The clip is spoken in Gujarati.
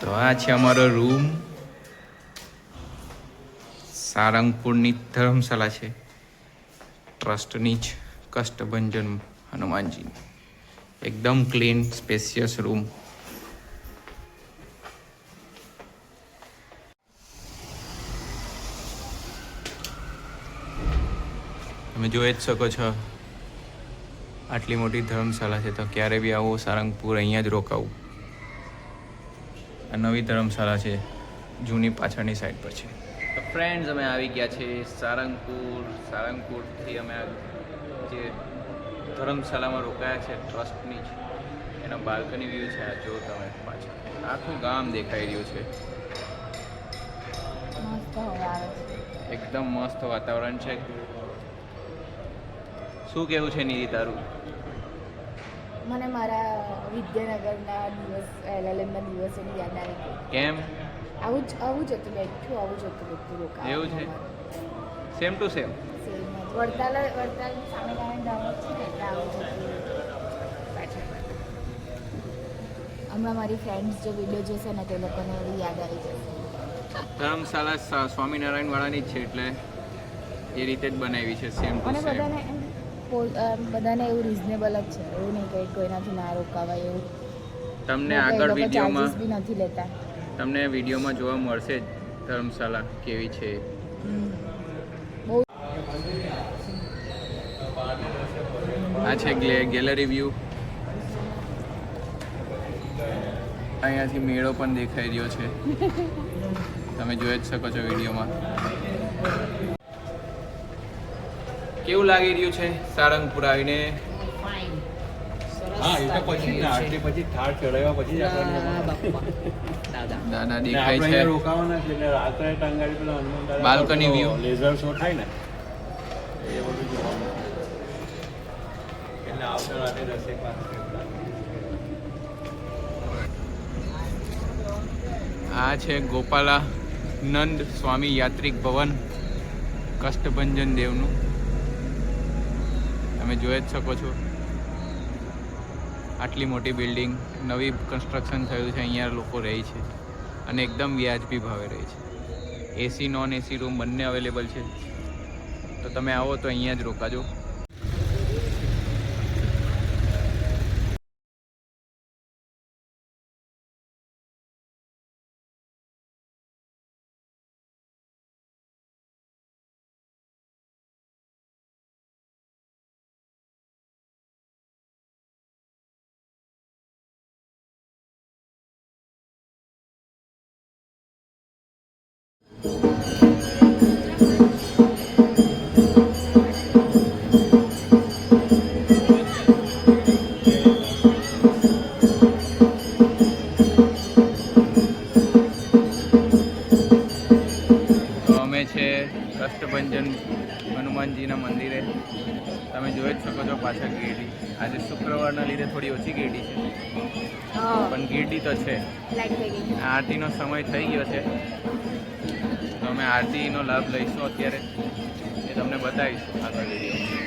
તો આ છે અમારો રૂમ. સારંગપુરની ધર્મશાળા છે, ટ્રસ્ટની જ કષ્ટભંજન હનુમાનજી. એકદમ ક્લીન સ્પેશિયસ રૂમ. તમે જોઈ જ શકો છો આટલી મોટી ધર્મશાળા છે, તો ક્યારે બી આવું સારંગપુર, અહીંયા જ રોકાવું. આ નવી ધર્મશાળા છે, જૂની પાછળની સાઈડ પર છે. તો ફ્રેન્ડ્સ, અમે આવી ગયા છે સારંગપુર. સારંગપુરથી અમે જે ધર્મશાળામાં રોકાયા છે ટ્રસ્ટની જ, એનો બાલ્કની વ્યૂ છે. આ જો તમે પાછળ આખું ગામ દેખાઈ રહ્યું છે. એકદમ મસ્ત વાતાવરણ છે. શું કેવું છે નિધિ તારું? મને મારા વિદ્યાનગરના દિવસ, LLMના દિવસોની યાદ આવી ગઈ. કેમ? આવું જ હતું બેઠું, આવું જ હતું રોકાણ. એવું છે? Same to same. વડતાલની સામે ડાઉન છે ને, એટલે આવું જ હતું પાછળ. હમણાં મારી ફ્રેન્ડ્સ જે વિડીયો જોશે ને તે લોકોને એવી યાદ આવી જશે. ધર્મશાળા સ્વામિનારાયણ વાળાની જ છે, એટલે એ રીતે જ બનાવી છે, સેમ ટુ અને સેમ. બધાને એવું રિઝનેબલ જ છે, એવું નહીં કે કોઈનાથી ના રોકાવાય એવું. તમને આગળ વિડીયોમાં બી નથી લેતા. તમને વિડીયોમાં જોવા મળશે જ ધર્મશાળા કેવી છે. આ છે ગેલેરી વ્યૂ. અહીંયાથી મેળો પણ દેખાઈ રહ્યો છે, તમે જોઈ જ શકો છો વિડીયોમાં. કેવું લાગી રહ્યું છે સારંગપુર આવીને? હા, એ તો પછી આટલી પછી થાળ ચડાવ્યા પછી જ આપણને દાદા દેખાય છે. રોકાવાના છે એટલે રાત્રે ટંગાડી પેલા હનુમાન દાદા બાલ્કની વ્યૂ, લેઝર શો થાય ને એ બધું જોવાનું. એટલે આવતા રાતે 10 વાગે. આ છે ગોપાલાનંદ સ્વામી યાત્રિક ભવન, કષ્ટભંજન દેવનું. તમે જોઈ જ શકો છો આટલી મોટી બિલ્ડિંગ, નવી કન્સ્ટ્રક્શન થયું છે, અહીંયા લોકો રહે છે અને એકદમ વ્યાજબી ભાવે રહે છે. એસી નોન એસી રૂમ બંને અવેલેબલ છે, તો તમે આવો તો અહીંયા જ રોકાજો. કષ્ટભંજન હનુમાનજીના મંદિરે તમે જોઈ જ શકો છો પાછળ ગીરડી. આજે શુક્રવારના લીધે થોડી ઓછી ગીરડી છે, પણ ગીરડી તો છે. આરતીનો સમય થઈ ગયો છે, તો અમે આરતીનો લાભ લઈશું અત્યારે, એ તમને બતાવીશું આગળ વિડીયો.